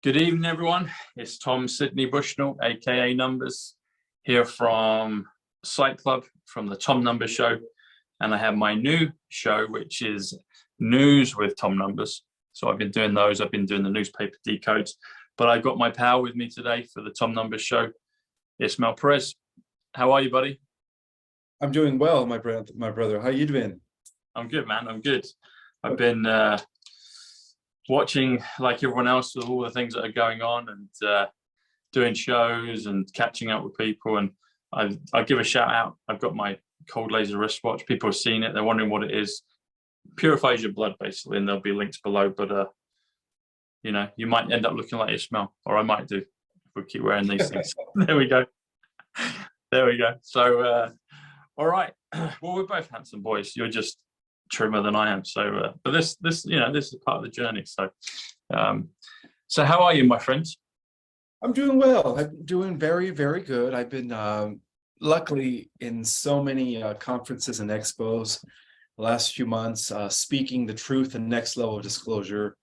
Good evening, everyone. It's Tom Sidney Bushnell, aka Numbers, here from Site Club from the Tom Numbers Show. And I have my new show, which is News with Tom Numbers. So I've been doing those. I've been doing the newspaper decodes. But I got my pal with me today for the Tom Numbers Show, ISMAEL Perez. How are you, buddy? I'm doing well, my brother. How you doing? I'm good, man. I'm good. I've been watching, like everyone else, all the things that are going on and doing shows and catching up with people. And I'll give a shout out. I've got my cold laser wristwatch. People have seen it. They're wondering what it is. Purifies your blood, basically, and there'll be links below. But you know, you might end up looking like ISMAEL, or I might do if we keep wearing these things. There we go. There we go. So, all right. Well, we're both handsome boys. You're just trimmer than I am. So, but this, you know, this is part of the journey. So, so how are you, my friends? I'm doing well. I'm doing very, very good. I've been luckily in so many conferences and expos the last few months, speaking the truth and next level of disclosure,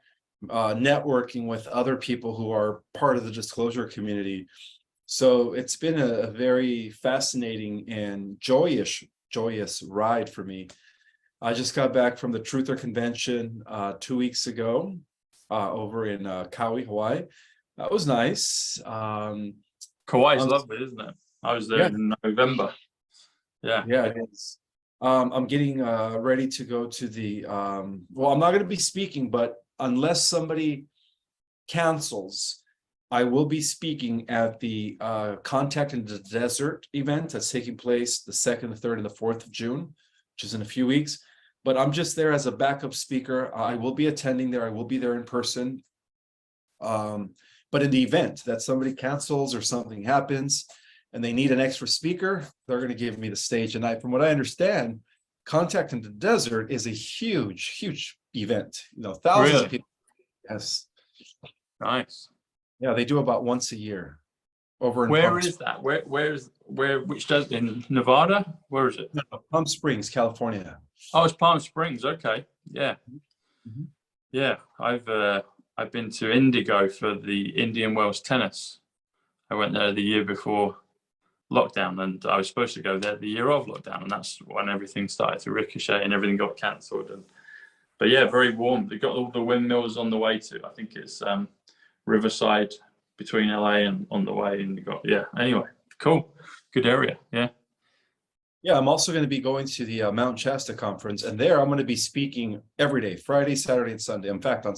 networking with other people who are part of the disclosure community. So it's been a very fascinating and joyous ride for me. I just got back from the Truther Convention 2 weeks ago over in Kauai, Hawaii. That was nice. Kauai's lovely, isn't it? I was there in November. Yeah. Yeah, it is. I'm getting ready to go to the, well, I'm not going to be speaking, but unless somebody cancels, I will be speaking at the Contact in the Desert event that's taking place the 2nd, the 3rd, and the 4th of June, which is in a few weeks. But I'm just there as a backup speaker. I will be attending there. I will be there in person. But in the event that somebody cancels or something happens and they need an extra speaker, they're going to give me the stage. And from what I understand, Contact in the Desert is a huge, huge event. You know, thousands of people. Yes. Nice. Yeah, they do about once a year. Over in Where is that? Which does in Nevada? Where is it? No, Palm Springs, California. Oh, it's Palm Springs. Okay. Yeah. Mm-hmm. Yeah. I've been to Indigo for the Indian Wells tennis. I went there the year before lockdown, and I was supposed to go there the year of lockdown, and that's when everything started to ricochet and everything got cancelled. But yeah, very warm. They got all the windmills on the way to. I think it's Riverside between LA and on the way, and you got Anyway, cool, good area. Yeah, I'm also going to be going to the Mount Shasta conference, and there I'm going to be speaking every day, Friday, Saturday, and Sunday. In fact, on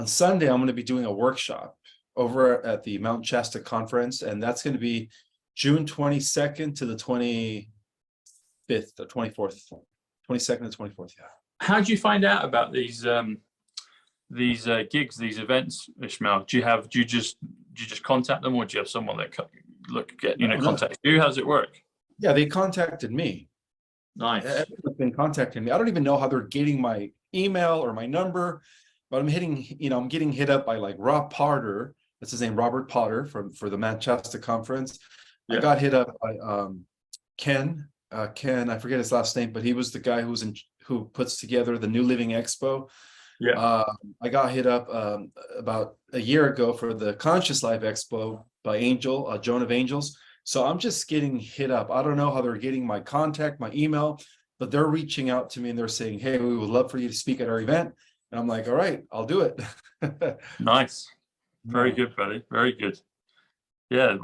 Sunday I'm going to be doing a workshop over at the Mount Shasta conference, and that's going to be June 22nd to the 25th, or 24th, 22nd and 24th. Yeah. How did you find out about these gigs, these events, ISMAEL? Do you just contact them, or do you have someone that contact you? How does it work? Yeah, they contacted me. Nice. Everyone's been contacting me. I don't even know how they're getting my email or my number, but I'm getting hit up by like Rob Potter. That's his name, Robert Potter, for the Manchester conference. Yeah. I got hit up by Ken. Ken, I forget his last name, but he was the guy who puts together the New Living Expo. Yeah. I got hit up about a year ago for the Conscious Life Expo by Angel, Joan of Angels. So I'm just getting hit up. I don't know how they're getting my contact, my email, but they're reaching out to me and they're saying, hey, we would love for you to speak at our event. And I'm like, all right, I'll do it. Nice. Very good, buddy. Very good. Yeah,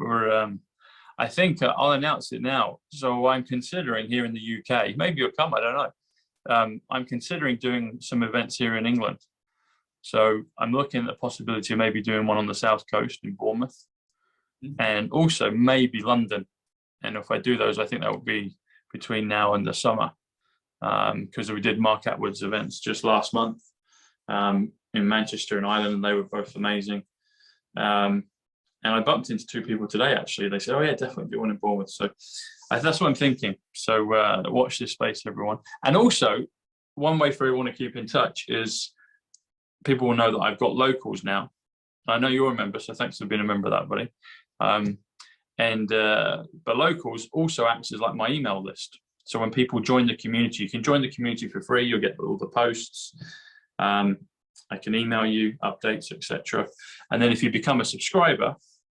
I think I'll announce it now. So I'm considering here in the UK, maybe you'll come, I don't know. I'm considering doing some events here in England. So I'm looking at the possibility of maybe doing one on the South Coast in Bournemouth, and also maybe London. And if I do those, I think that will be between now and the summer, because we did Mark Atwood's events just last month in Manchester and Ireland, and they were both amazing. And I bumped into two people today, actually. They said, oh, yeah, definitely do one in Bournemouth. So that's what I'm thinking. So watch this space, everyone. And also, one way for everyone to keep in touch is people will know that I've got locals now. I know you're a member, so thanks for being a member of that, buddy. But locals also acts as like my email list. So when people join the community, you can join the community for free. You'll get all the posts. I can email you updates, etc. And then if you become a subscriber,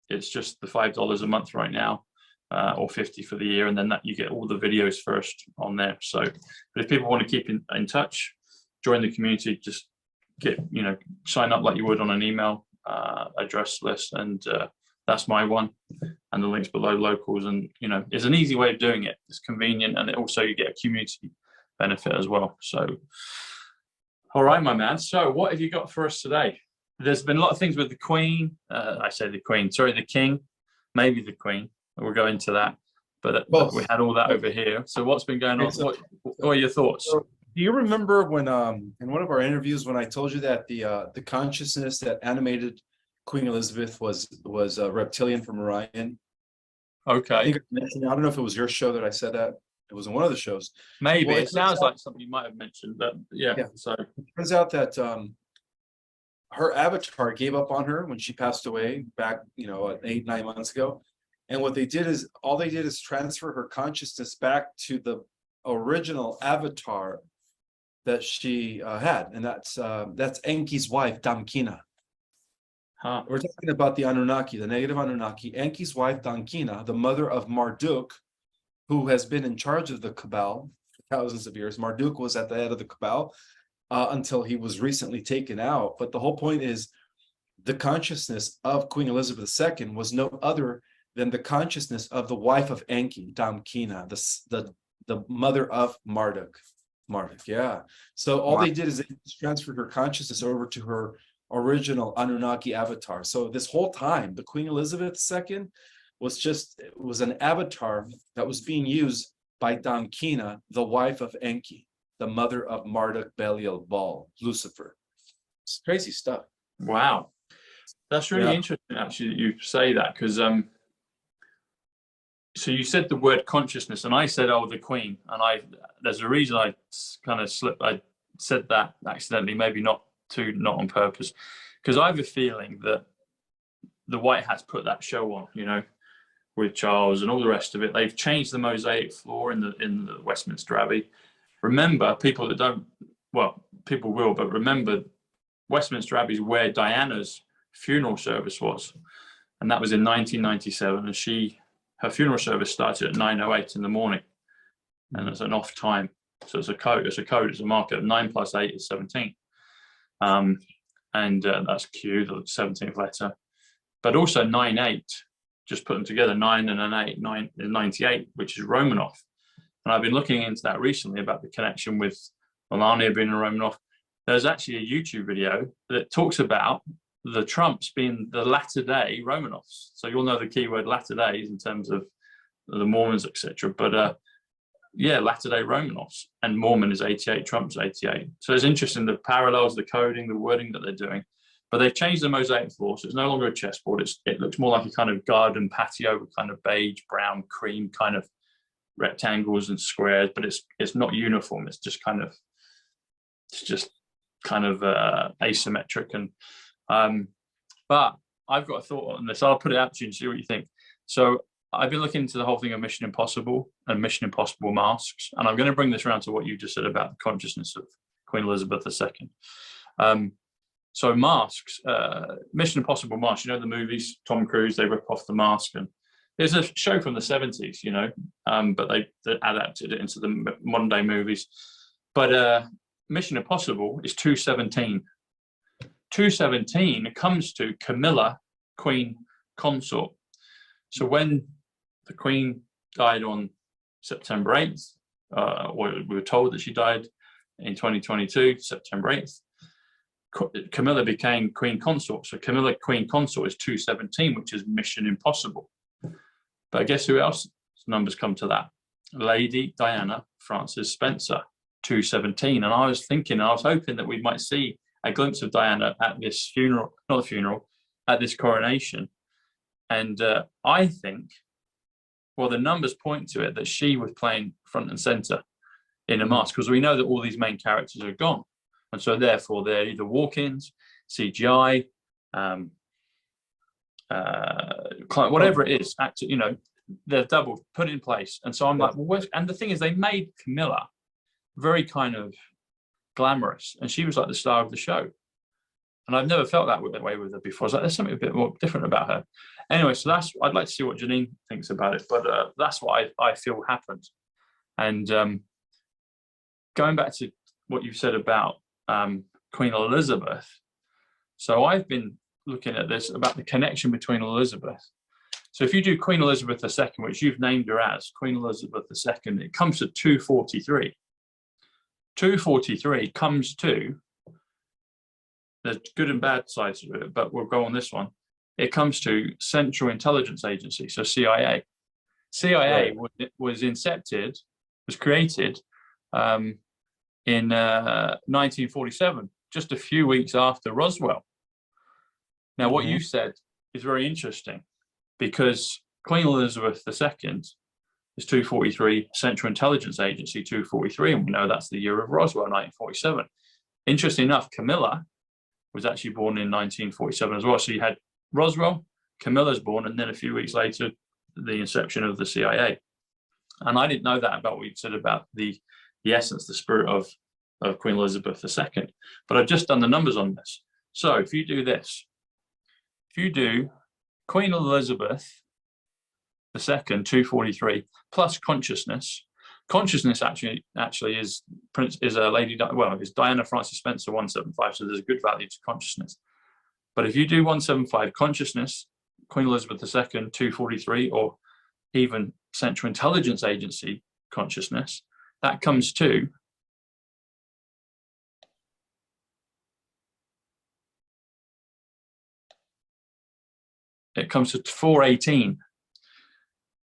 it's just the $5 a month right now, or 50 for the year, and then that you get all the videos first on there. So, but if people want to keep in touch, join the community, just get, sign up like you would on an email address list, and that's my one, and the links below, locals, and it's an easy way of doing it. It's convenient, and also you get a community benefit as well. So, all right, my man. So, what have you got for us today? There's been a lot of things with the Queen. I say the Queen, sorry, the King, maybe the Queen. We'll go into that. But we had all that over here. So, what's been going on? What are your thoughts? Do you remember when, in one of our interviews, when I told you that the consciousness that animated Queen Elizabeth was reptilian from Orion? Okay. I don't know if it was your show that I said that. It was in one of the shows. Maybe. Well, it sounds like something you might have mentioned, but yeah. So it turns out that her avatar gave up on her when she passed away back, 8-9 months ago. And what they did is, all they did is transfer her consciousness back to the original avatar that she had, and that's Enki's wife, Damkina. Huh. We're talking about the Anunnaki, the negative Anunnaki. Enki's wife, Damkina, the mother of Marduk, who has been in charge of the Cabal for thousands of years. Marduk was at the head of the Cabal until he was recently taken out. But the whole point is, the consciousness of Queen Elizabeth II was no other than the consciousness of the wife of Enki, Damkina, the mother of Marduk. Yeah. So all they did is they transferred her consciousness over to her original Anunnaki avatar. So this whole time, the Queen Elizabeth II was an avatar that was being used by Damkina, the wife of Enki, the mother of Marduk, Belial, Baal, Lucifer. It's crazy stuff. Wow. That's really interesting, actually, that you say that, because so you said the word consciousness, and I said, "Oh, the Queen," and there's a reason I kind of slipped. I said that accidentally, maybe not on purpose, because I have a feeling that the White Hats put that show on, with Charles and all the rest of it. They've changed the mosaic floor in the Westminster Abbey. Remember, people that don't, well, people will, but remember, Westminster Abbey is where Diana's funeral service was, and that was in 1997, and her funeral service started at 9:08 in the morning, and it's an off time. So it's a code, it's a marker. 9 + 8 is 17. And that's Q, the 17th letter. But also 9-8, just put them together, 9 and an 8, 9 is 98, which is Romanov. And I've been looking into that recently about the connection with Melania being a Romanov. There's actually a YouTube video that talks about the Trumps being the latter-day Romanovs. So you'll know the keyword latter-days in terms of the Mormons, etc. But latter-day Romanovs, and Mormon is 88, Trump's 88. So it's interesting, the parallels, the coding, the wording that they're doing. But they've changed the mosaic floor, so it's no longer a chessboard. It looks more like a kind of garden patio with kind of beige, brown, cream kind of rectangles and squares, but it's not uniform. It's just kind of asymmetric. And but I've got a thought on this. I'll put it out to you and see what you think. So I've been looking into the whole thing of Mission Impossible and Mission Impossible masks, and I'm going to bring this around to what you just said about the consciousness of Queen Elizabeth II. So masks, Mission Impossible masks, the movies, Tom Cruise, they rip off the mask, and there's a show from the 70s, but they adapted it into the modern day movies. But Mission Impossible is 217. 217 comes to Camilla, Queen Consort. So when the Queen died on September 8th, we were told that she died in 2022, September 8th, Camilla became Queen Consort. So Camilla, Queen Consort, is 217, which is Mission Impossible. But guess who else? Numbers come to that. Lady Diana Frances Spencer, 217. And I was hoping that we might see a glimpse of Diana at this at this coronation. And I think, well, the numbers point to it that she was playing front and center in a mask, because we know that all these main characters are gone. And so therefore they're either walk-ins, CGI, whatever it is, they're double put in place. And so I'm like, well, and the thing is, they made Camilla very kind of glamorous, and she was like the star of the show. And I've never felt that way with her before. I was like, there's something a bit more different about her. Anyway, so I'd like to see what Janine thinks about it, but that's what I feel happened. And going back to what you said about Queen Elizabeth, so I've been looking at this about the connection between Elizabeth. So if you do Queen Elizabeth II, which you've named her as Queen Elizabeth II, it comes to 243. 243 comes to, there's good and bad sides of it, but we'll go on this one. It comes to Central Intelligence Agency, so CIA. CIA was incepted, was created in 1947, just a few weeks after Roswell. Now, what you said is very interesting, because Queen Elizabeth II is 243, Central Intelligence Agency 243, and we know that's the year of Roswell, 1947. Interesting enough, Camilla was actually born in 1947 as well. So you had Roswell, Camilla's born, and then a few weeks later, the inception of the CIA. And I didn't know that about what you said about the essence, the spirit of Queen Elizabeth II. But I've just done the numbers on this. So if you do this, if you do Queen Elizabeth II, 243, plus consciousness. Consciousness actually is a lady, well, is Diana Frances Spencer 175, so there's a good value to consciousness. But if you do 175 consciousness, Queen Elizabeth II, 243, or even Central Intelligence Agency consciousness, that comes to it comes to 418.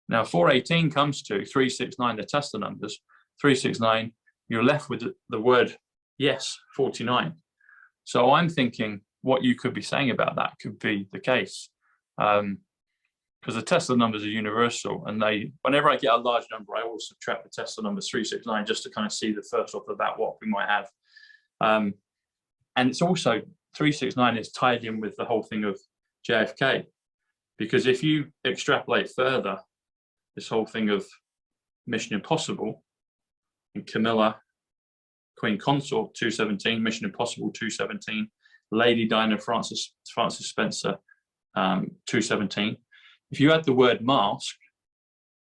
Now, 418 comes to 369, the Tesla numbers, 369, you're left with the word yes, 49. So I'm thinking what you could be saying about that could be the case. Because the Tesla numbers are universal, and whenever I get a large number, I always subtract the Tesla numbers 369 just to kind of see the first off the bat what we might have. And it's also 369 is tied in with the whole thing of JFK, because if you extrapolate further, this whole thing of Mission Impossible and Camilla, Queen Consort 217, Mission Impossible 217, Lady Diana Frances Spencer 217. If you add the word mask,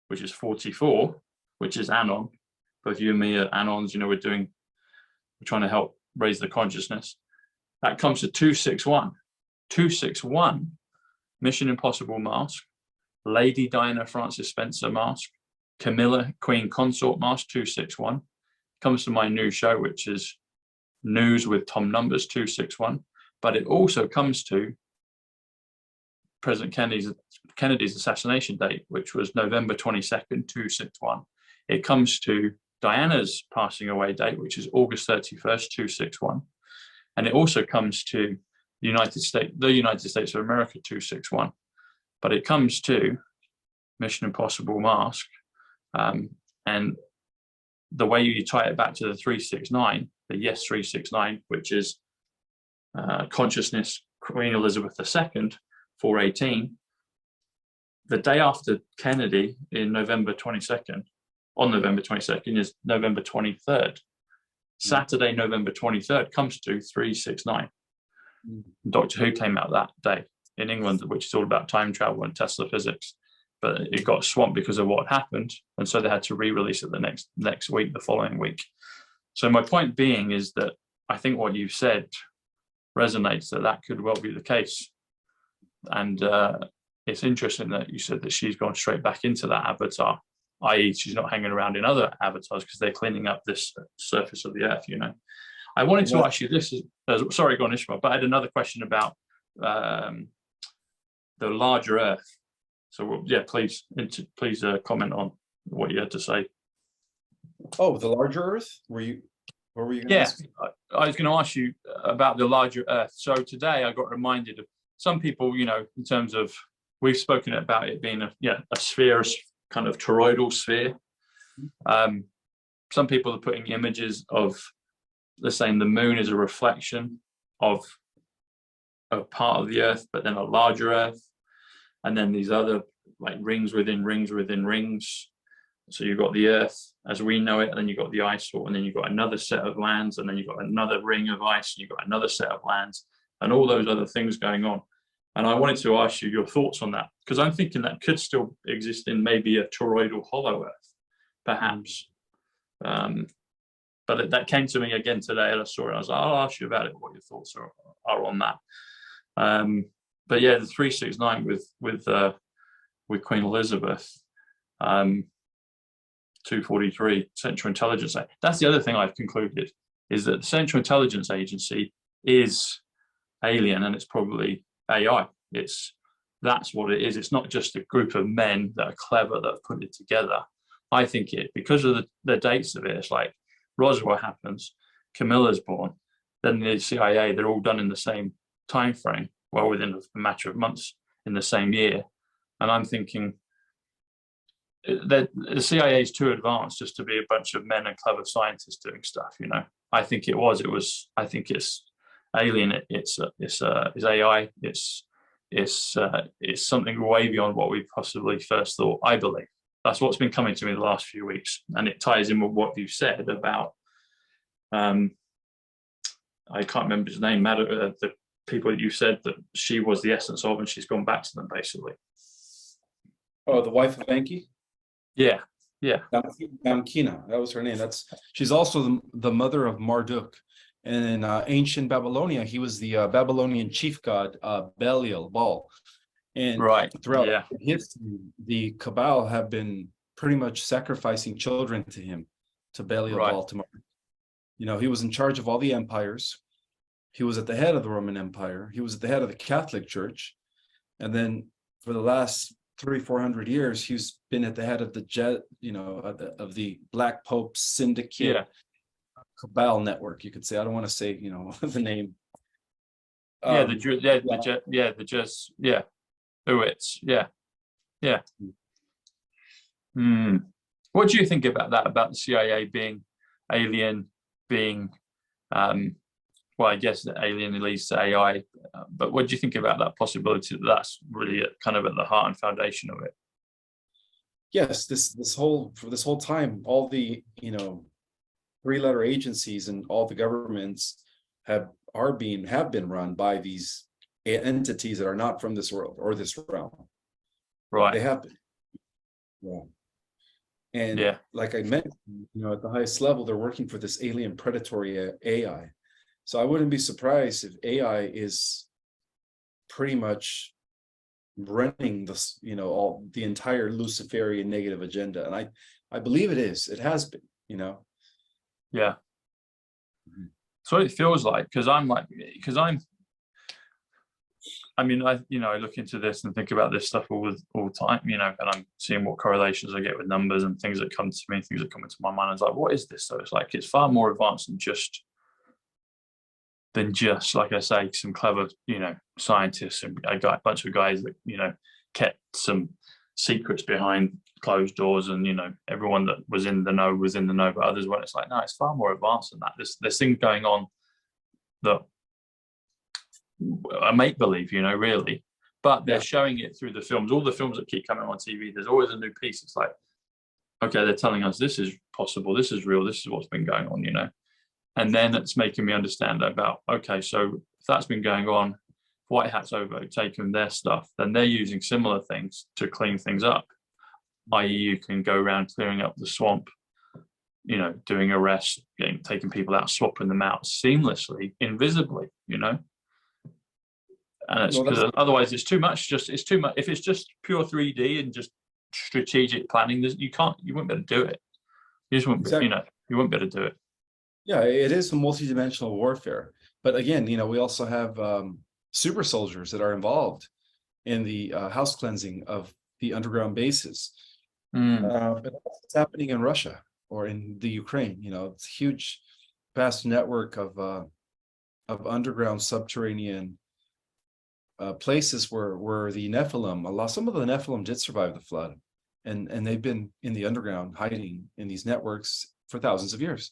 which is 44, which is Anon, both you and me are Anons, you know, we're trying to help raise the consciousness. That comes to 261. 261, Mission Impossible mask, Lady Diana Frances Spencer mask, Camilla Queen Consort mask 261. Comes to my new show, which is News with Tom Numbers 261. But it also comes to President Kennedy's assassination date, which was November 22nd, 261. It comes to Diana's passing away date, which is August 31st, 261. And it also comes to the United States of America 261. But it comes to Mission Impossible mask. And the way you tie it back to the 369, the yes 369, which is consciousness, Queen Elizabeth II, 418, the day after Kennedy on November 22nd is November 23rd. Saturday, November 23rd comes to 369. Doctor Who came out that day in England, which is all about time travel and Tesla physics, but it got swamped because of what happened, and so they had to re-release it the next week, the following week. So my point being is that I think what you've said resonates, that could well be the case. And it's interesting that you said that she's gone straight back into that avatar, i.e. she's not hanging around in other avatars because they're cleaning up this surface of the earth, you know. I wanted to ask you this, sorry, go on, Ishmael, but I had another question about the larger earth. So yeah, please comment on what you had to say. Oh, the larger earth? What were you going to ask me? I was going to ask you about the larger earth. So today I got reminded of some people, you know, in terms of, we've spoken about it being a sphere, kind of toroidal sphere. Some people are putting images of, they're saying the moon is a reflection of a part of the earth, but then a larger earth. And then these other like rings within rings within rings. So you've got the earth as we know it, and then you've got the ice wall, and then you've got another set of lands, and then you've got another ring of ice, and you've got another set of lands. and all those other things going on. And I wanted to ask you your thoughts on that, because I'm thinking that could still exist in maybe a toroidal hollow Earth, perhaps. But that came to me again today at a story. I was like, I'll ask you about it, what your thoughts are on that. But yeah, the 369 with Queen Elizabeth, 243 Central Intelligence. That's the other thing I've concluded, is that the Central Intelligence Agency is alien, and it's probably AI. That's what it is. It's not just a group of men that are clever that have put it together. I think because of the dates of it, it's like Roswell happens, Camilla's born, then the CIA, they're all done in the same time frame, well, within a matter of months in the same year. And I'm thinking that the CIA is too advanced just to be a bunch of men and clever scientists doing stuff, you know. I think I think it's alien. It's AI. It's something way beyond what we possibly first thought. I believe that's what's been coming to me the last few weeks, and it ties in with what you said about I can't remember his name, the people that you said that she was the essence of, and she's gone back to them basically. Oh, the wife of Enki? Yeah. Damkina, that was her name. She's also the mother of Marduk. And in ancient Babylonia, he was the Babylonian chief god, Baal. And throughout history, the Cabal have been pretty much sacrificing children to him, to Baal, to Marduk. You know, he was in charge of all the empires. He was at the head of the Roman Empire. He was at the head of the Catholic Church. And then for the last 300-400 years, he's been at the head of of the Black Pope Syndicate Cabal network, you could say. I don't want to say, the name. What do you think about that, about the CIA being alien, being well, I guess the alien leads to AI, but what do you think about that possibility that that's really kind of at the heart and foundation of it? Yes, this whole time, all the three-letter agencies and all the governments have been run by these entities that are not from this world or this realm. Right. They have been. Yeah. And like I mentioned, at the highest level, they're working for this alien predatory AI. So I wouldn't be surprised if AI is pretty much running this, all the entire Luciferian negative agenda. And I believe it is. It has been, Yeah. So it feels like, I look into this and think about this stuff all the time, and I'm seeing what correlations I get with numbers and things that come to me, things that come into my mind. I was like, what is this? So it's like, it's far more advanced than just like I say, some clever, scientists and a bunch of guys that, kept some secrets behind closed doors, and everyone that was in the know, but others weren't. It's like, no, it's far more advanced than that. There's things going on that are make believe, really, but they're showing it through the films. All the films that keep coming on TV, there's always a new piece. It's like, okay, they're telling us this is possible, this is real, this is what's been going on, and then it's making me understand about, okay, so if that's been going on, White Hat's overtaken their stuff, then they're using similar things to clean things up, i.e. you can go around clearing up the swamp, doing arrests, taking people out, swapping them out seamlessly, invisibly, and it's because otherwise it's too much. It's too much. If it's just pure 3D and just strategic planning, you wouldn't be able to do it. You just wouldn't, you wouldn't be able to do it. Yeah, it is a multidimensional warfare. But again, we also have super soldiers that are involved in the house cleansing of the underground bases. It's happening in Russia or in the Ukraine. It's a huge, vast network of underground subterranean places where the Nephilim, some of the Nephilim did survive the flood, and they've been in the underground hiding in these networks for thousands of years.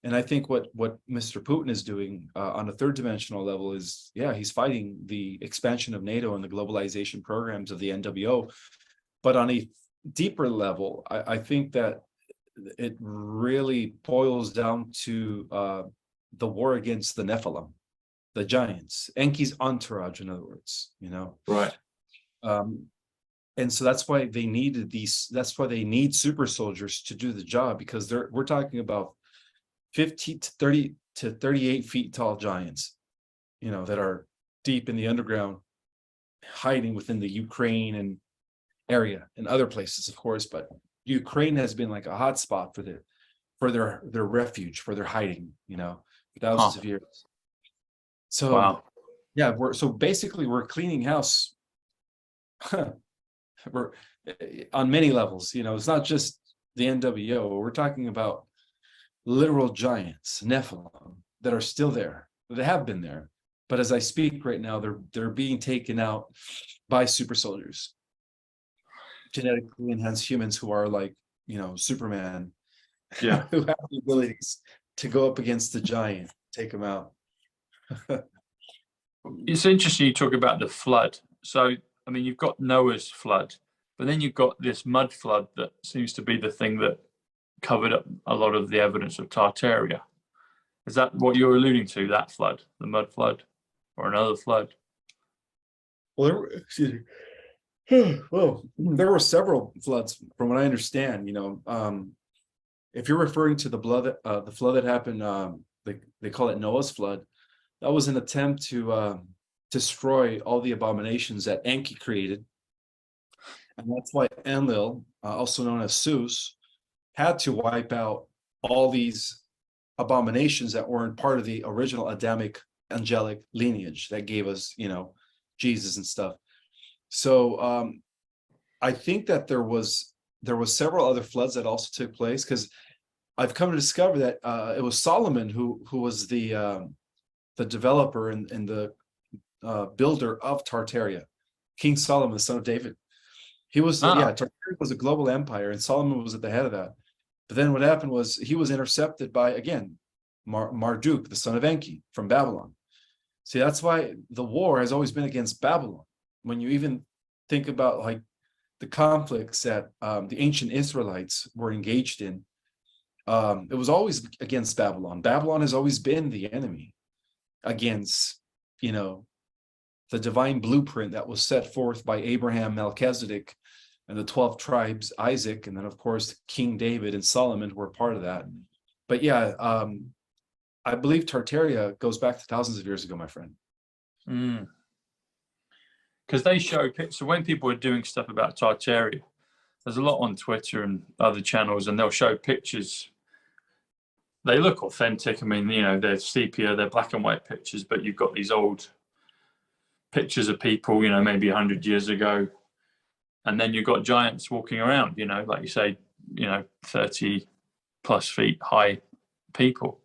And I think what Mr. Putin is doing on a third dimensional level is, he's fighting the expansion of NATO and the globalization programs of the NWO. But on a deeper level, I think that it really boils down to the war against the Nephilim, the giants, Enki's entourage, in other words, Right. And so that's why they needed these. That's why they need super soldiers to do the job, because we're talking about 50 to 30 to 38 feet tall giants, that are deep in the underground, hiding within the Ukraine and area and other places, of course. But Ukraine has been like a hot spot for their refuge, for their hiding, for thousands of years. So Wow. yeah, we're cleaning house. We're on many levels. It's not just the NWO. We're talking about literal giants, Nephilim, that are still there. They have been there, but as I speak right now, they're being taken out by super soldiers, genetically enhanced humans who are like, Superman, Yeah. who have the abilities to go up against the giant, take them out. It's interesting you talk about the flood. So, I mean, you've got Noah's flood, but then you've got this mud flood that seems to be the thing that covered up a lot of the evidence of Tartaria. Is that what you're alluding to, that flood, the mud flood, or another flood? Well, excuse me. Well, there were several floods, from what I understand. If you're referring to the flood that happened, they call it Noah's flood. That was an attempt to destroy all the abominations that Enki created, and that's why Enlil, also known as Zeus, had to wipe out all these abominations that weren't part of the original Adamic angelic lineage that gave us, Jesus and stuff. So I think that there was several other floods that also took place, because I've come to discover that it was Solomon who was the developer and the builder of Tartaria. King Solomon, the son of David. He was Tartaria was a global empire, and Solomon was at the head of that. But then what happened was he was intercepted by, again, Marduk, the son of Enki, from Babylon. See, that's why the war has always been against Babylon. When you even think about like the conflicts that the ancient Israelites were engaged in, it was always against Babylon. Babylon has always been the enemy against, the divine blueprint that was set forth by Abraham, Melchizedek, and the 12 tribes, Isaac, and then of course King David and Solomon were part of that. But yeah, I believe Tartaria goes back to thousands of years ago, my friend. Because they show pictures. So when people are doing stuff about Tartaria, there's a lot on Twitter and other channels, and they'll show pictures. They look authentic. I mean, they're sepia, they're black and white pictures, but you've got these old pictures of people, maybe 100 years ago. And then you've got giants walking around, like you say, 30 plus feet high people.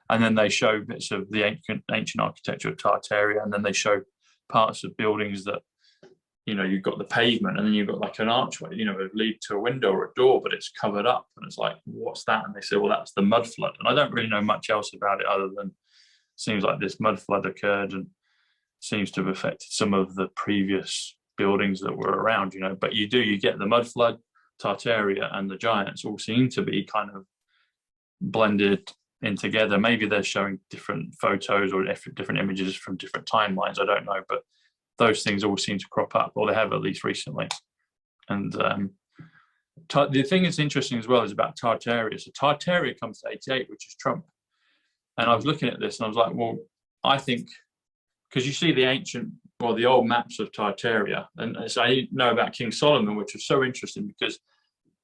And then they show bits of the ancient architecture of Tartaria, and then they show parts of buildings that, you've got the pavement, and then you've got like an archway, it lead to a window or a door, but it's covered up. And it's like, what's that? And they say, well, that's the mud flood. And I don't really know much else about it other than seems like this mud flood occurred and seems to have affected some of the previous buildings that were around, but you get the mud flood, Tartaria, and the giants all seem to be kind of blended in together. Maybe they're showing different photos or different images from different timelines, I don't know, but those things all seem to crop up, or they have at least recently. And the thing that's interesting as well is about Tartaria. So Tartaria comes to 88, which is Trump. And I was looking at this and I was like, well, I think, because you see the old maps of Tartaria, and so I know about King Solomon, which was so interesting because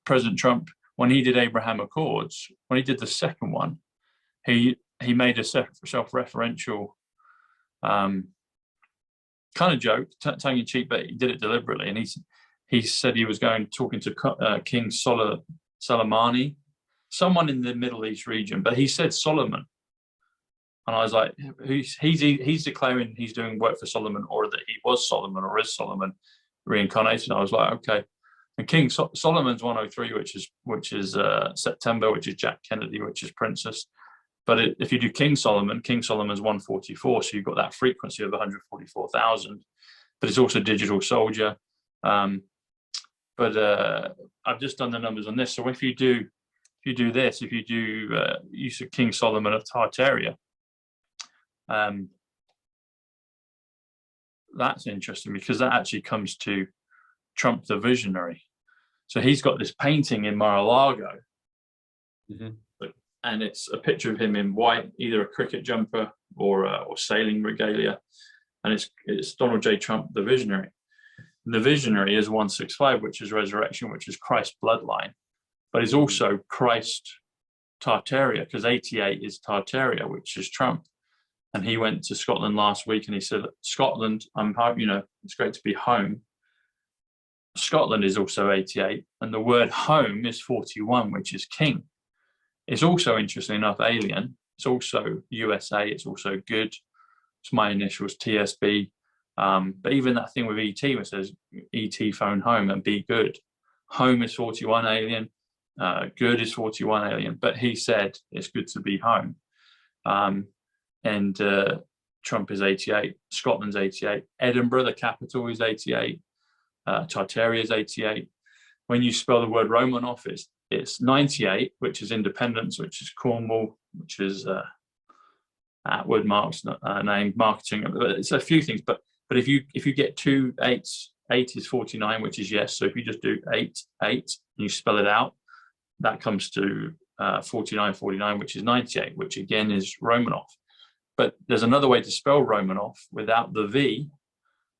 President Trump, when he did Abraham Accords, when he did the second one, he made a self-referential kind of joke, tongue in cheek, but he did it deliberately. And he said he was talking to King Soleimani, someone in the Middle East region, but he said Solomon. And I was like, he's declaring he's doing work for Solomon, or that he was Solomon, or is Solomon reincarnated. I was like, okay. And King Solomon's 103, which is September, which is Jack Kennedy, which is Princess. But if you do King Solomon's 144, so you've got that frequency of 144,000. But it's also Digital Soldier. But I've just done the numbers on this. So if you do use of King Solomon of Tartaria, that's interesting because that actually comes to Trump the visionary. So he's got this painting in Mar-a-Lago, and it's a picture of him in white, either a cricket jumper or sailing regalia, and it's Donald J. Trump the visionary. The visionary is 165, which is resurrection, which is Christ's bloodline, but is also Christ Tartaria, because 88 is Tartaria, which is Trump. And he went to Scotland last week and he said, Scotland, it's great to be home. Scotland is also 88, and the word home is 41, which is king. It's also, interesting enough, alien. It's also USA. It's also good. It's my initials, TSB. But even that thing with ET, which says ET phone home and be good. Home is 41 alien. Good is 41 alien. But he said it's good to be home. And Trump is 88. Scotland's 88. Edinburgh, the capital, is 88. Tartaria is 88. When you spell the word Romanov, it's 98, which is independence, which is Cornwall, which is Atwood, Mark's name, marketing. It's a few things, but if you get two eights, 8 is 49, which is yes. So if you just do 8, and you spell it out, that comes to 49, which is 98, which again is Romanov. But there's another way to spell Romanov without the V.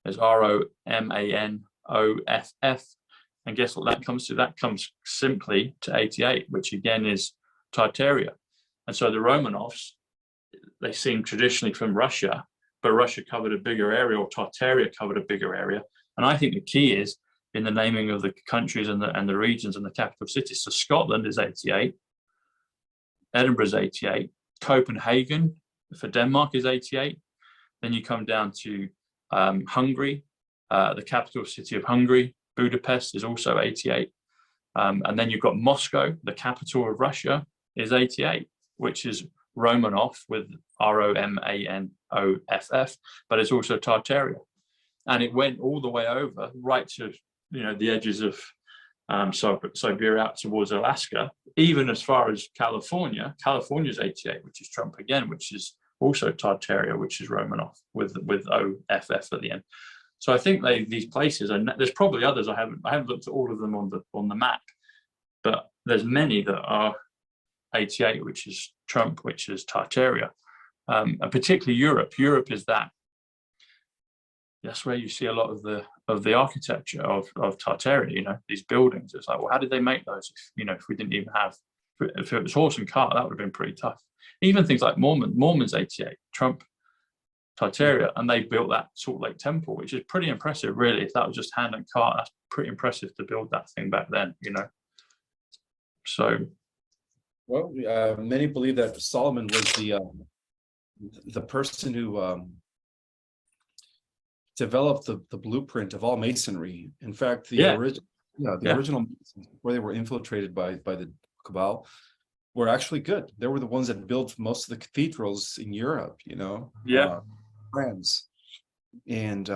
There's Romanoff. And guess what that comes to? That comes simply to 88, which again is Tartaria. And so the Romanovs, they seem traditionally from Russia, but Russia covered a bigger area, or Tartaria covered a bigger area. And I think the key is in the naming of the countries and the regions and the capital cities. So Scotland is 88, Edinburgh is 88, Copenhagen for Denmark is 88. Then you come down to Hungary, the capital city of Hungary, Budapest, is also 88. And then you've got Moscow, the capital of Russia, is 88, which is Romanov with Romanoff, but it's also Tartaria. And it went all the way over right to the edges of Siberia out towards Alaska, even as far as California. California's 88, which is Trump again, which is also Tartaria, which is Romanov with OFF at the end. So I think these places, and there's probably others. I haven't looked at all of them on the map, but there's many that are 88, which is Trump, which is Tartaria, and particularly Europe. Europe is that's where you see a lot of the architecture of Tartaria. These buildings. It's like, well, how did they make those? If we didn't even have, if it was horse and cart, that would have been pretty tough. Even things like Mormon's 88, Trump, Tartaria, and they built that Salt Lake Temple, which is pretty impressive, really. If that was just hand and cart, that's pretty impressive to build that thing back then, So, well, many believe that Solomon was the person who developed the blueprint of all masonry. In fact, the original Masons, where they were infiltrated by the Cabal, were actually good. They were the ones that built most of the cathedrals in Europe, France. And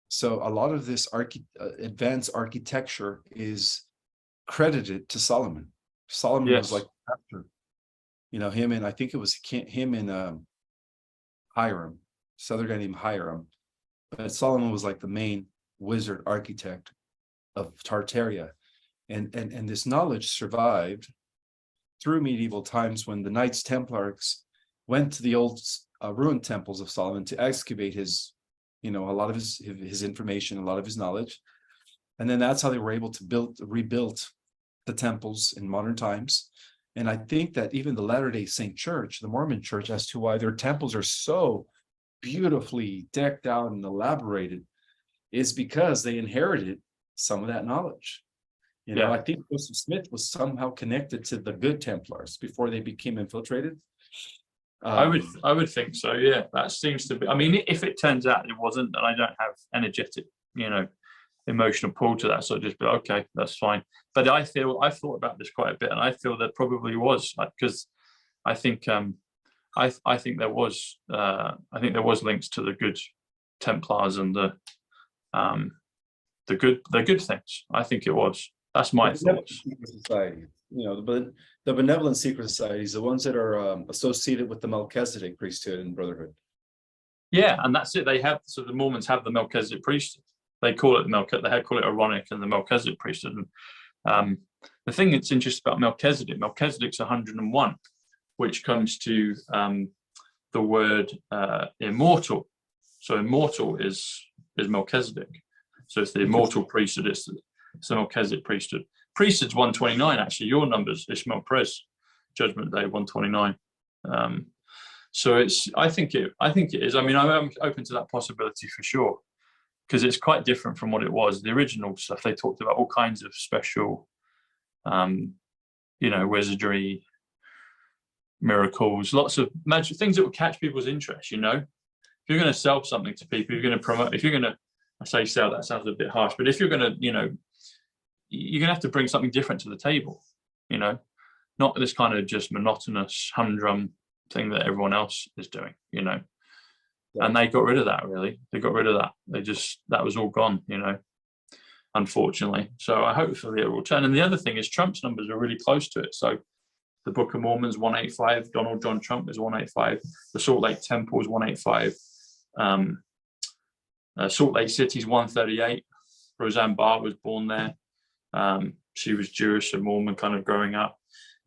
so a lot of this advanced architecture is credited to Solomon. Solomon was like after, him, and I think it was him and Hiram, Southern guy named Hiram. But Solomon was like the main wizard architect of Tartaria. And this knowledge survived through medieval times when the Knights Templars went to the old ruined temples of Solomon to excavate his, a lot of his information, a lot of his knowledge. And then that's how they were able to rebuild the temples in modern times. And I think that even the Latter-day Saint Church, the Mormon Church, as to why their temples are so beautifully decked out and elaborated, is because they inherited some of that knowledge. I think Joseph Smith was somehow connected to the good Templars before they became infiltrated. I would think so. Yeah, that seems to be. I mean, if it turns out it wasn't, and I don't have energetic, emotional pull to that, so just be okay, that's fine. But I've thought about this quite a bit, and I feel there probably was, because I think I think there was links to the good Templars and the good things. I think it was. That's my thoughts. Society, the benevolent secret societies, the ones that are associated with the Melchizedek priesthood and brotherhood. Yeah, and that's it. They have, so the Mormons have the Melchizedek priesthood. They call it they call it Aaronic and the Melchizedek priesthood. And the thing that's interesting about Melchizedek's 101, which comes to the word immortal. So immortal is Melchizedek. So it's the immortal priesthood. It's the Melchizedek priesthood. Priesthood's 129. Actually, your numbers, Ishmael Perez, Judgment Day 129. So I think it is. I mean, I'm open to that possibility for sure, because it's quite different from what it was. The original stuff, they talked about all kinds of special, wizardry, miracles, lots of magic things that would catch people's interest. If you're going to sell something to people, you're going to promote. If you're going to, I say sell, that sounds a bit harsh, but if you're going to, you're going to have to bring something different to the table. Not this kind of just monotonous humdrum thing that everyone else is doing. And they got rid of that. Really, they got rid of that. That was all gone. Unfortunately. So I hopefully it will turn. And the other thing is Trump's numbers are really close to it. So the Book of Mormon's 185. Donald John Trump is 185. The Salt Lake Temple is 185. Salt Lake City's 138. Roseanne Barr was born there. She was Jewish and Mormon kind of growing up.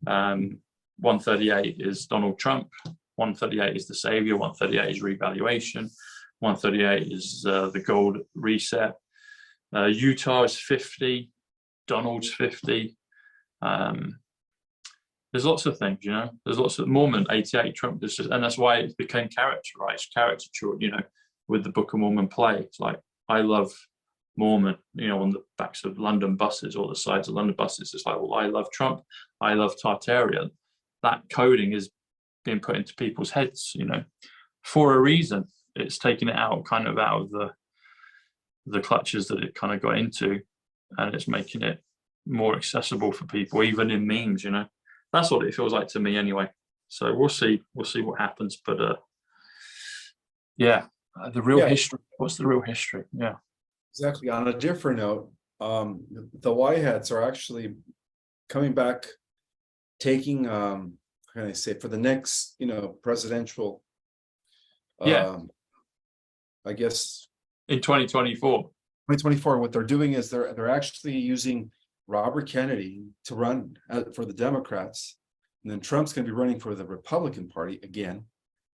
138 is Donald Trump. 138 is the Savior. 138 is revaluation. 138 is the gold reset. Utah is 50. Donald's 50. There's lots of things, There's lots of Mormon 88. Trump and that's why it became characterized, with the Book of Mormon play. It's like, I love Mormon, on the backs of London buses or the sides of London buses. It's like, well, I love Trump. I love Tartaria. That coding is being put into people's heads, for a reason. It's taken it out of the clutches that it kind of got into, and it's making it more accessible for people, even in memes. That's what it feels like to me, anyway. So we'll see what happens. But the real history. What's the real history? Yeah, exactly. On a different note, the White Hats are actually coming back, taking how can I say, for the next presidential I guess in 2024, what they're doing is they're actually using Robert Kennedy to run for the Democrats, and then Trump's going to be running for the Republican Party again.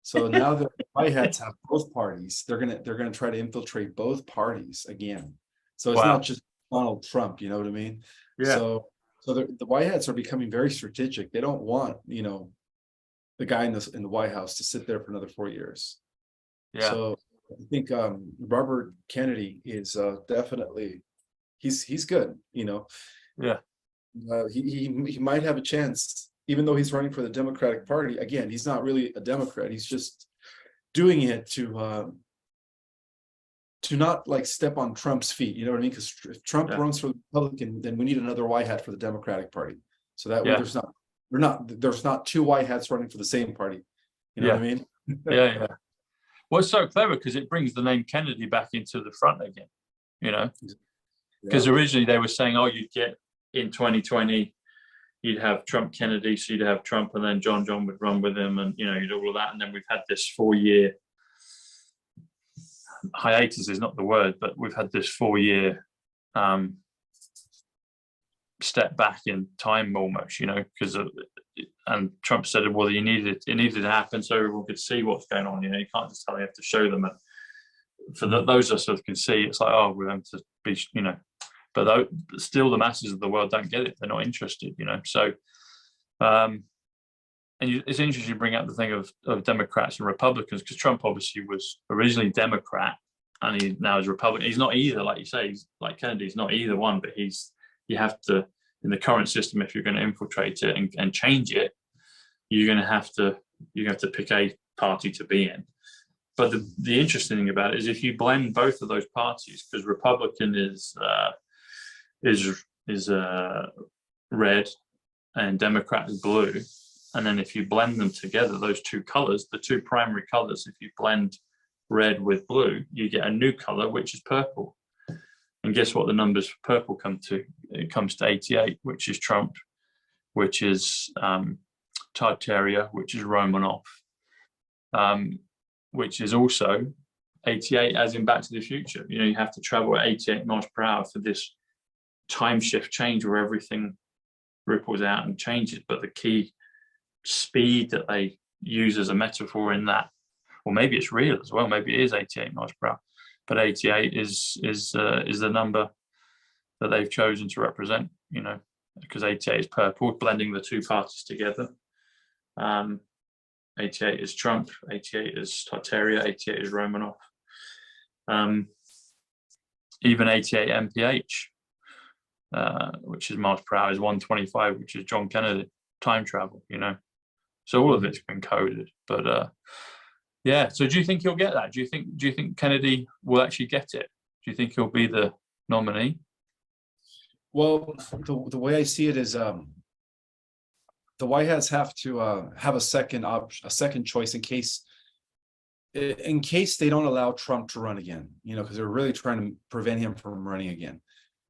So now the White Hats have both parties. They're gonna try to infiltrate both parties again. So it's not just Donald Trump, you know what I mean? Yeah. So the White Hats are becoming very strategic. They don't want the guy in the White House to sit there for another 4 years. Yeah. So I think Robert Kennedy is definitely he's good. Yeah. He might have a chance, even though he's running for the Democratic Party. Again, he's not really a Democrat. He's just doing it to not like step on Trump's feet. You know what I mean? Because if Trump runs for the Republican, then we need another White Hat for the Democratic Party. So that way there's not two White Hats running for the same party. You know what I mean? Yeah. Well, it's so clever because it brings the name Kennedy back into the front again. Because originally they were saying, you'd get in 2020, you'd have Trump Kennedy, so you'd have Trump, and then John would run with him, and you'd all of that, and then we've had this 4-year hiatus is not the word, but we've had this 4-year step back in time almost, because and Trump said, well, it needed to happen so everyone could see what's going on. You can't just tell them, you have to show them. And for those of us that can see, it's like, we're going to be, but still the masses of the world don't get it. They're not interested, So, and it's interesting you bring up the thing of Democrats and Republicans, because Trump obviously was originally Democrat and he now is Republican. He's not either, like you say, he's like Kennedy, he's not either one, but you have to, in the current system, if you're going to infiltrate it and change it, you're going to have to pick a party to be in. But the interesting thing about it is if you blend both of those parties, because Republican is red and Democrat is blue, and then if you blend them together, those two colors, the two primary colors, if you blend red with blue, you get a new color, which is purple. And guess what the numbers for purple come to? It comes to 88, which is Trump, which is Tartaria, which is Romanov, which is also 88 as in Back to the Future. You know, you have to travel at 88 miles per hour for this time shift change where everything ripples out and changes. But the key speed that they use as a metaphor in that, or maybe it's real as well, maybe it is 88 miles per hour, but 88 is the number that they've chosen to represent, you know, because 88 is purple, blending the two parties together. 88 is Trump, 88 is Tartaria, 88 is Romanov. Even 88 mph, which is miles per hour, is 125, which is John Kennedy, time travel, you know. So all of it's been coded. But yeah, so do you think he'll get that? Do you think Kennedy will actually get it? Do you think he'll be the nominee? Well, the way I see it is the White Hats have to have a second choice in case they don't allow Trump to run again, you know, because they're really trying to prevent him from running again.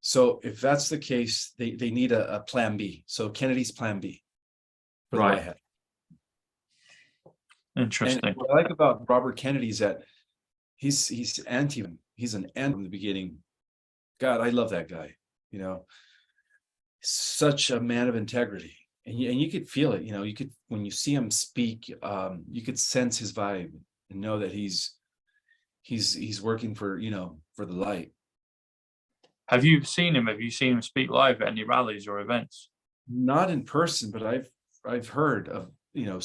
So if that's the case, they need a plan B. So Kennedy's plan B for the White Hat. Interesting. And what I like about Robert Kennedy is that he's an anti from the beginning. God, I love that guy. You know, such a man of integrity, and you could feel it. You know, you could, when you see him speak, you could sense his vibe and know that he's working for, you know, for the light. Have you seen him? Have you seen him speak live at any rallies or events? Not in person, but I've heard of, you know,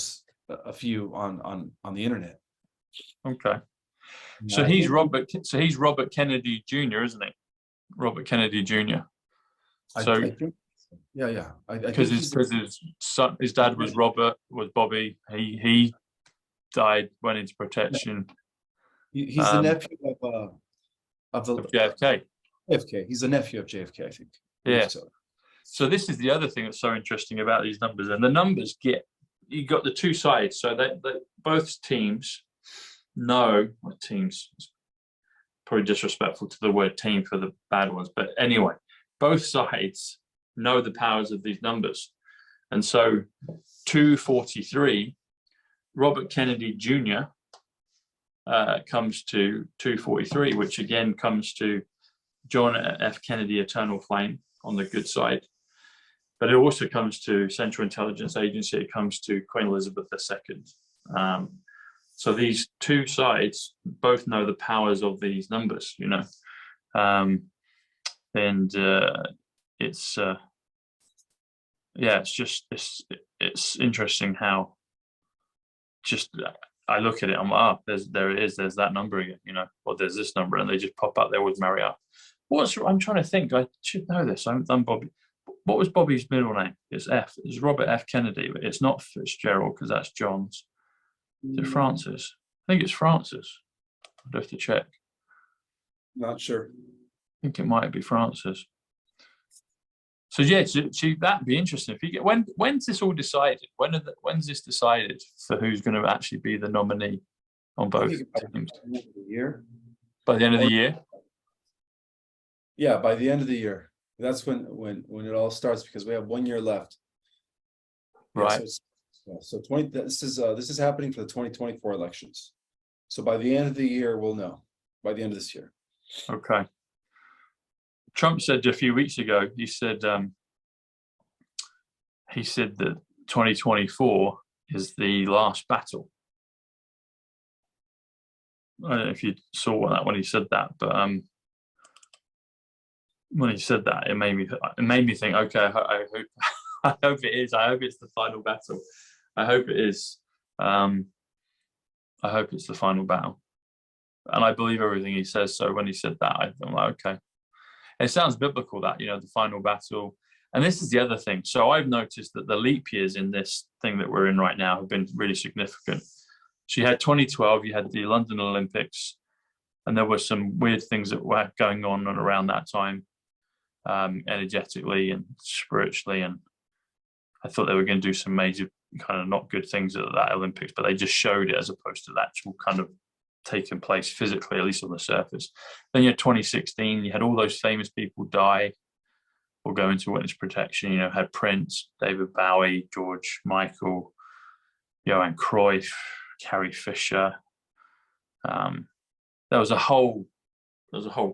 a few on the internet. Okay. So he's Robert Kennedy Jr., isn't he? Robert Kennedy Jr. So I think, yeah. Because his dad was Bobby. He died, went into protection. He's the nephew of JFK. JFK. He's the nephew of JFK, I think. Yeah. So this is the other thing that's so interesting about these numbers, and the numbers you got the two sides. So that both teams know what teams. Probably disrespectful to the word team for the bad ones, but anyway, both sides know the powers of these numbers, and so 243, Robert Kennedy Jr. Comes to 243, which again comes to John F. Kennedy, eternal flame, on the good side. But it also comes to Central Intelligence Agency. It comes to Queen Elizabeth II. So these two sides both know the powers of these numbers, you know. It's it's interesting how just I look at it, I'm like, there it is, there's that number again, you know, or there's this number, and they just pop up there with Marriott. I'm trying to think, I should know this. I'm Bobby. What was Bobby's middle name? It's F. It's Robert F. Kennedy, but it's not Fitzgerald because that's John's. Is it Francis? I think it's Francis. I'd have to check. Not sure. I think it might be Francis. So yeah, that'd be interesting. If you get when's this all decided? When's this decided for who's going to actually be the nominee on both teams? By the end of the year. By the end of the year? Yeah, by the end of the year. That's when it all starts, because we have 1 year left. Right. This is happening for the 2024 elections. So by the end of the year, we'll know. By the end of this year. Okay. Trump said a few weeks ago, he said that 2024 is the last battle. I don't know if you saw that when he said that, but when he said that, it made me think. Okay, I hope it is. I hope it's the final battle. I hope it is. I hope it's the final battle, and I believe everything he says. So when he said that, I'm like, okay. It sounds biblical, that, you know, the final battle. And this is the other thing. So I've noticed that the leap years in this thing that we're in right now have been really significant. So you had 2012, you had the London Olympics, and there were some weird things that were going on and around that time, energetically and spiritually. And I thought they were going to do some major kind of not good things at that Olympics, but they just showed it as opposed to the actual kind of taken place physically, at least on the surface. Then you had 2016, you had all those famous people die or go into witness protection. You know, had Prince, David Bowie, George Michael, Johan Cruyff, Carrie Fisher, there was a whole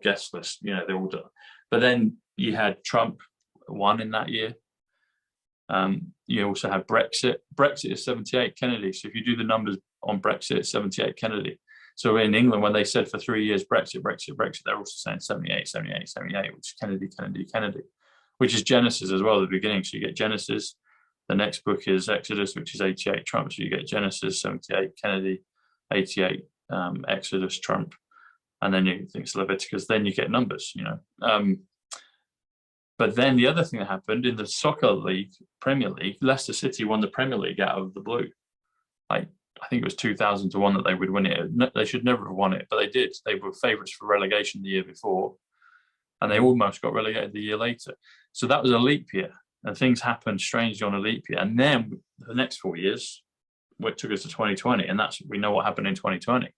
guest list. You know, they all done. But then you had Trump won in that year. You also had Brexit. Brexit is 78 Kennedy. So if you do the numbers on Brexit, it's 78 Kennedy. So in England, when they said for 3 years Brexit, they're also saying 78, 78, 78, which is Kennedy, Kennedy, Kennedy, which is Genesis as well at the beginning. So you get Genesis. The next book is Exodus, which is 88 Trump. So you get Genesis, 78 Kennedy, 88 Exodus, Trump. And then you think it's Leviticus, then you get Numbers, you know. But then the other thing that happened in the soccer league, Premier League, Leicester City won the Premier League out of the blue. I think it was 2,000 to 1 that they would win it. They should never have won it, but they did. They were favourites for relegation the year before, and they almost got relegated the year later. So that was a leap year, and things happened strangely on a leap year. And then the next 4 years, which took us to 2020, and we know what happened in 2020.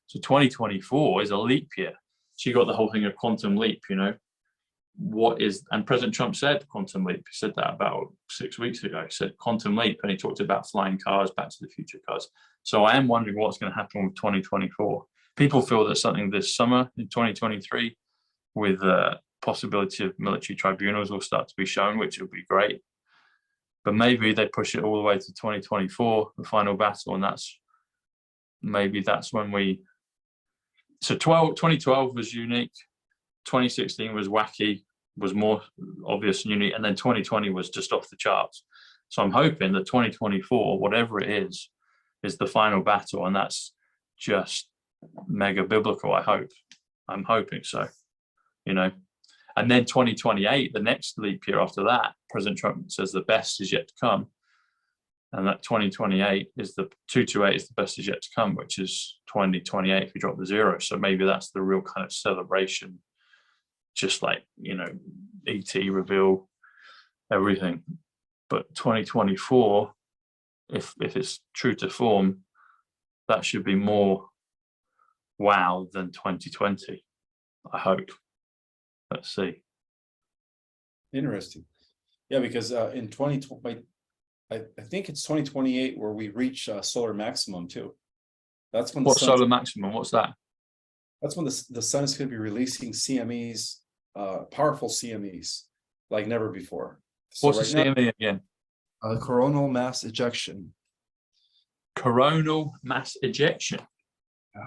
So 2024 is a leap year. So you got the whole thing of quantum leap, you know. And President Trump said quantum leap. He said that about 6 weeks ago. He said quantum leap, and he talked about flying cars, Back to the Future cars. So I am wondering what's going to happen with 2024. People feel that something this summer in 2023 with the possibility of military tribunals will start to be shown, which would be great. But maybe they push it all the way to 2024, the final battle, and that's when we... So 2012 was unique. 2016 was wacky, was more obvious and unique, and then 2020 was just off the charts. So I'm hoping that 2024, whatever it is the final battle, and that's just mega biblical. I'm hoping so, you know. And then 2028, the next leap year after that, President Trump says the best is yet to come, and that 2028 is the 228 is the best is yet to come, which is 2028 if we drop the zero. So maybe that's the real kind of celebration. Just like, you know, ET reveal everything. But 2024, if it's true to form, that should be more wow than 2020. I hope. Let's see. Interesting. Yeah, because in 2020, I think it's 2028 where we reach solar maximum too. That's when What's solar maximum? What's that? That's when the sun is going to be releasing CMEs, powerful CMEs, like never before. So what's right a CME again? Coronal mass ejection. Coronal mass ejection. Yeah.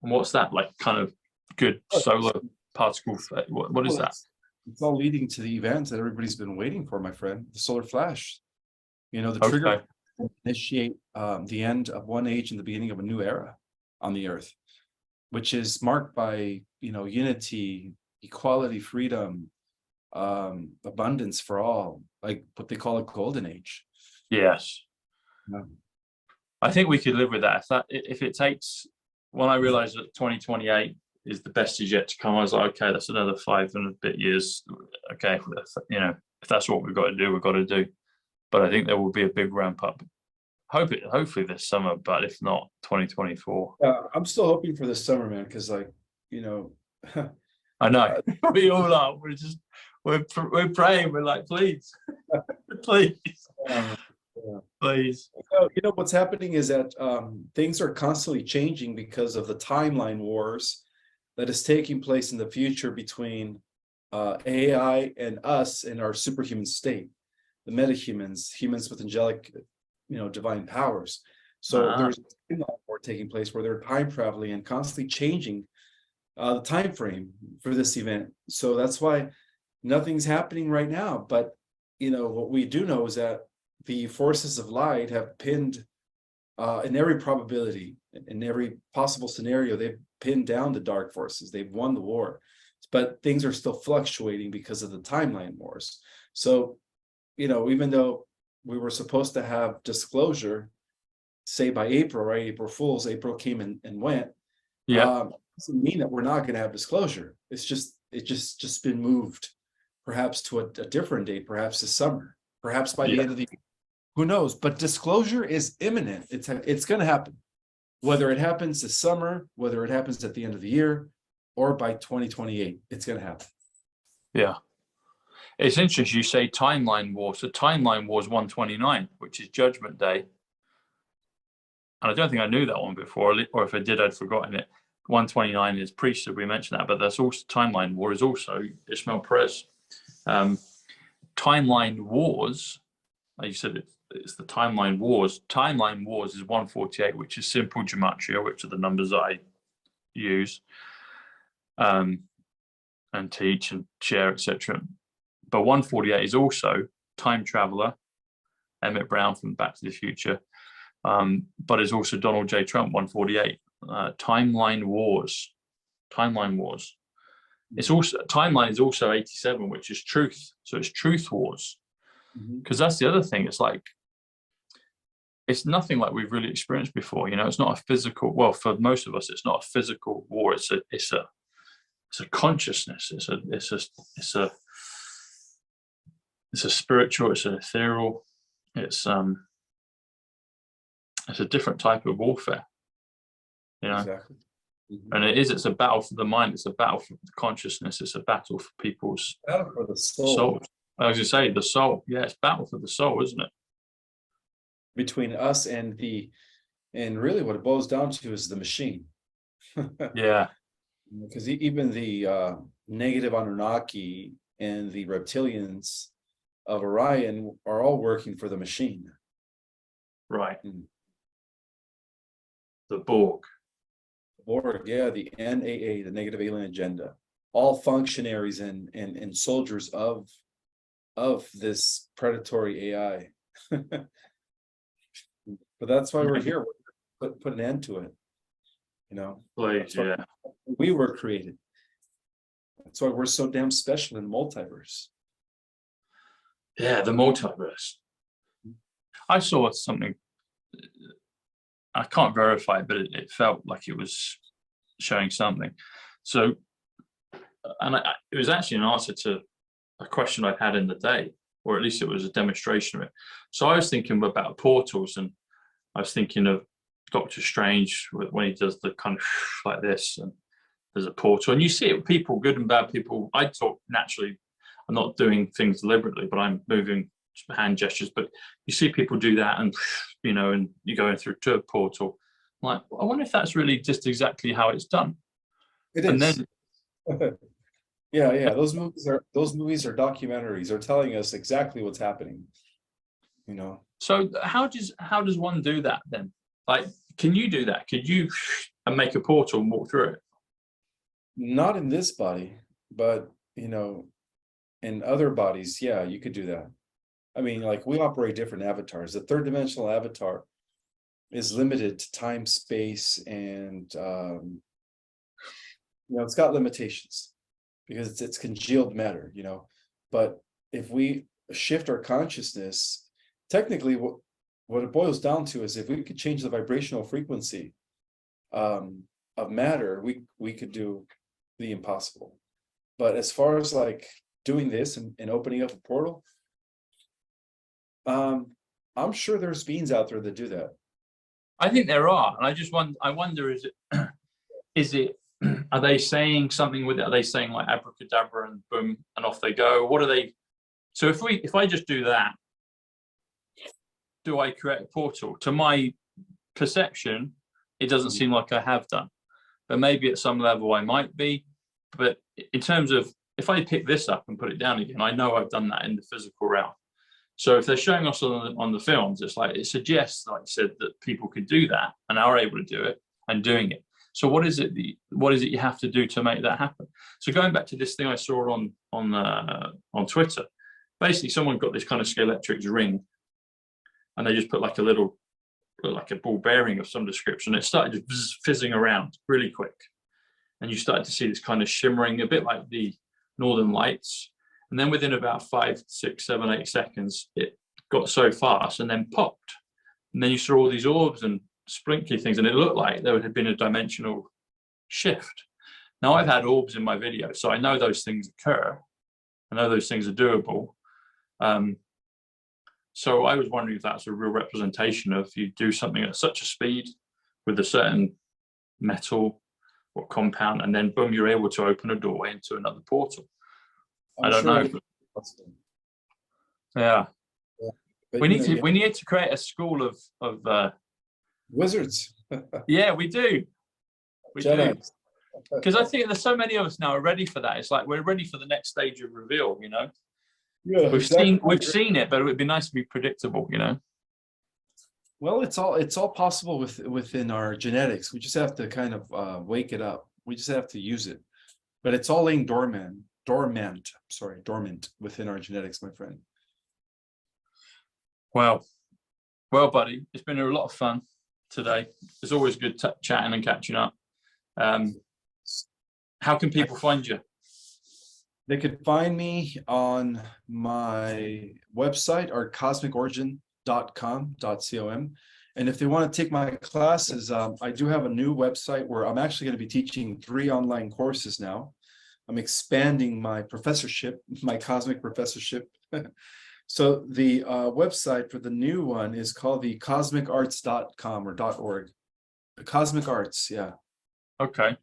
And what's that like? Kind of good solar particle? What is that? It's all leading to the event that everybody's been waiting for, my friend. The solar flash. You know, the trigger will initiate the end of one age and the beginning of a new era on the earth, which is marked by, you know, unity, equality, freedom, abundance for all, like what they call a golden age. Yes. Yeah. I think we could live with that. If it takes, when I realized that 2028 is the best is yet to come, I was like, okay, that's another 5 and a bit years. Okay, you know, if that's what we've got to do, we've got to do. But I think there will be a big ramp up. Hopefully this summer, but if not, 2024. I'm still hoping for this summer, man, because, like, you know, I know we all are. We're praying. We're like, please, please, please. You know what's happening is that things are constantly changing because of the timeline wars that is taking place in the future between AI and us in our superhuman state, the metahumans, humans with angelic, you know, divine powers. So there's a timeline war taking place where they're time traveling and constantly changing the time frame for this event. So that's why nothing's happening right now. But, you know, what we do know is that the forces of light have pinned in every probability, in every possible scenario, they've pinned down the dark forces. They've won the war, but things are still fluctuating because of the timeline wars. So, you know, even though we were supposed to have disclosure, say by April, right? April Fools, April came and went. Yeah. Doesn't mean that we're not going to have disclosure. It's just been moved, perhaps to a different date, perhaps this summer, perhaps by the end of the year. Who knows? But disclosure is imminent. It's going to happen, whether it happens this summer, whether it happens at the end of the year, or by 2028. It's going to happen. Yeah, it's interesting you say timeline war. So timeline war is 129, which is Judgment Day. And I don't think I knew that one before, or if I did, I'd forgotten it. 129 is priesthood. We mentioned that, but that's also timeline war is also Ismael Perez. Timeline wars, like you said, it's the timeline wars. Timeline wars is 148, which is simple gematria, which are the numbers I use and teach and share, etc. But 148 is also time traveler, Emmett Brown from Back to the Future, but it's also Donald J. Trump, 148. Timeline wars. Timeline wars. It's also timeline is also 87, which is truth. So it's truth wars. Because that's the other thing. It's like it's nothing like we've really experienced before. You know, it's not a physical. Well, for most of us, it's not a physical war. It's a consciousness. It's a spiritual. It's an ethereal. It's a different type of warfare. You know. Exactly. And it's a battle for the mind. It's a battle for the consciousness. It's a battle for people's Battle for the soul. I was going to say the soul. Yeah, it's battle for the soul, isn't it? Between us and really what it boils down to is the machine. Yeah. Because even the negative Anunnaki and the reptilians of Orion are all working for the machine. Right. The Borg. Borg, yeah, the NAA, the negative alien agenda, all functionaries and soldiers of this predatory AI. But that's why we're here. Put an end to it. You know, Please, yeah. We were created. That's why we're so damn special in the multiverse. Yeah, the multiverse. I saw something. I can't verify it, but it felt like it was showing something. So, and it was actually an answer to a question I'd had in the day, or at least it was a demonstration of it. So I was thinking about portals, and I was thinking of Doctor Strange when he does the kind of like this, and there's a portal, and you see it with people, good and bad people. I talk naturally. I'm not doing things deliberately, but I'm moving hand gestures. But you see people do that, and you know, and you're going through to a portal. I'm like, I wonder if that's really just exactly how it's done. It and is. Then, yeah. Those movies are documentaries. They're telling us exactly what's happening. You know. So how does one do that then? Like, can you do that? Could you and make a portal and walk through it? Not in this body, but you know, in other bodies, yeah, you could do that. I mean, like we operate different avatars. The third dimensional avatar is limited to time, space, and you know, it's got limitations because it's congealed matter, you know. But if we shift our consciousness, technically what it boils down to is if we could change the vibrational frequency of matter, we could do the impossible. But as far as like doing this and opening up a portal, I'm sure there's beings out there that do that. I think there are, and I wonder, is it are they saying something with it? Are they saying like abracadabra and boom and off they go? What are they? So if I just do that, do I create a portal? To my perception, it doesn't seem like I have done, but maybe at some level I might be. But in terms of if I pick this up and put it down again, I know I've done that in the physical realm. So if they're showing us on the films, it's like it suggests, like I said, that people could do that and are able to do it and doing it. So what is it you have to do to make that happen? So going back to this thing I saw on Twitter, basically someone got this kind of Scalextric ring, and they just put like a ball bearing of some description. It started just fizzing around really quick, and you started to see this kind of shimmering, a bit like the Northern Lights. And then within about 5, 6, 7, 8 seconds, it got so fast and then popped. And then you saw all these orbs and sprinkly things, and it looked like there had been a dimensional shift. Now, I've had orbs in my video, so I know those things occur. I know those things are doable. So I was wondering if that's a real representation of you do something at such a speed with a certain metal or compound, and then boom, you're able to open a doorway into another portal. I don't know. Yeah. We need to create a school of wizards. Yeah, we do. We do. Because I think there's so many of us now are ready for that. It's like we're ready for the next stage of reveal, you know. Yeah, We've seen it, but it would be nice to be predictable, you know. Well, it's all possible within our genetics. We just have to kind of wake it up. We just have to use it. But it's all laying dormant within our genetics, my friend. Well, buddy, it's been a lot of fun today. It's always good chatting and catching up. How can people find you? They could find me on my website or cosmicorigin.com. And if they want to take my classes, I do have a new website where I'm actually going to be teaching 3 online courses now. I'm expanding my professorship, my cosmic professorship. So the website for the new one is called the cosmicarts.com or .org. The Cosmic Arts, yeah. Okay.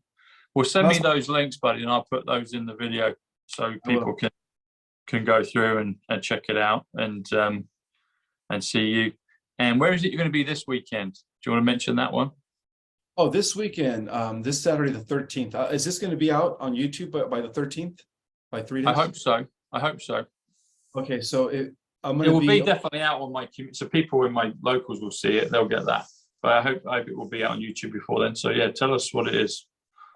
Well, send me those links, buddy, and I'll put those in the video so people can go through and check it out and see you. And where is it you're going to be this weekend? Do you want to mention that one? Oh, this weekend, this Saturday, the 13th. Is this going to be out on YouTube by the 13th? By 3 days? I hope so. I hope so. Okay, so it will be definitely out on my community. So people in my locals will see it. They'll get that. But I hope it will be out on YouTube before then. So yeah, tell us what it is.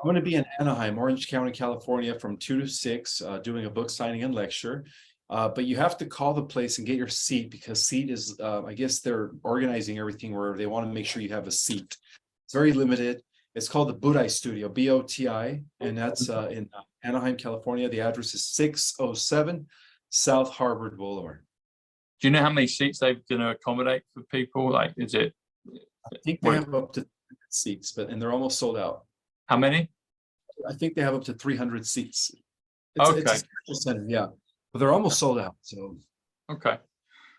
I'm going to be in Anaheim, Orange County, California, from 2 to 6, doing a book signing and lecture. But you have to call the place and get your seat because seat is, I guess they're organizing everything where they want to make sure you have a seat. It's very limited. It's called the Buddhi Studio, BOTI, and that's in Anaheim, California. The address is 607 South Harvard Boulevard. Do you know how many seats they're going to accommodate for people? Like, is it? I think they have up to 300 seats, and they're almost sold out. How many? I think they have up to 300 seats. Okay. It's a center, yeah, but they're almost sold out. So. Okay.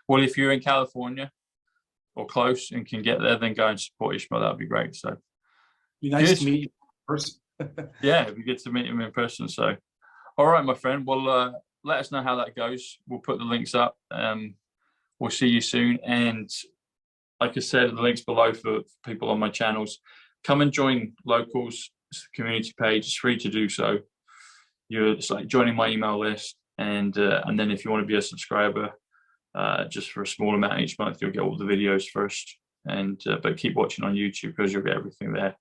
Well, if you're in California or close and can get there, then go and support Ishmael. That would be great. So. Be nice to meet you in person. Yeah, it'd be good to meet him in person. So, all right, my friend. Well, let us know how that goes. We'll put the links up. We'll see you soon. And like I said, the links below for people on my channels. Come and join Locals. It's the community page. It's free to do so. It's like joining my email list. And then if you want to be a subscriber, just for a small amount each month, you'll get all the videos first. And but keep watching on YouTube because you'll get everything there.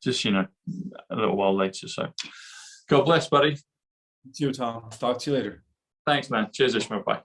Just, a little while later. So God bless, buddy. See you, Tom. Talk to you later. Thanks, man. Cheers, Ishmael. Bye.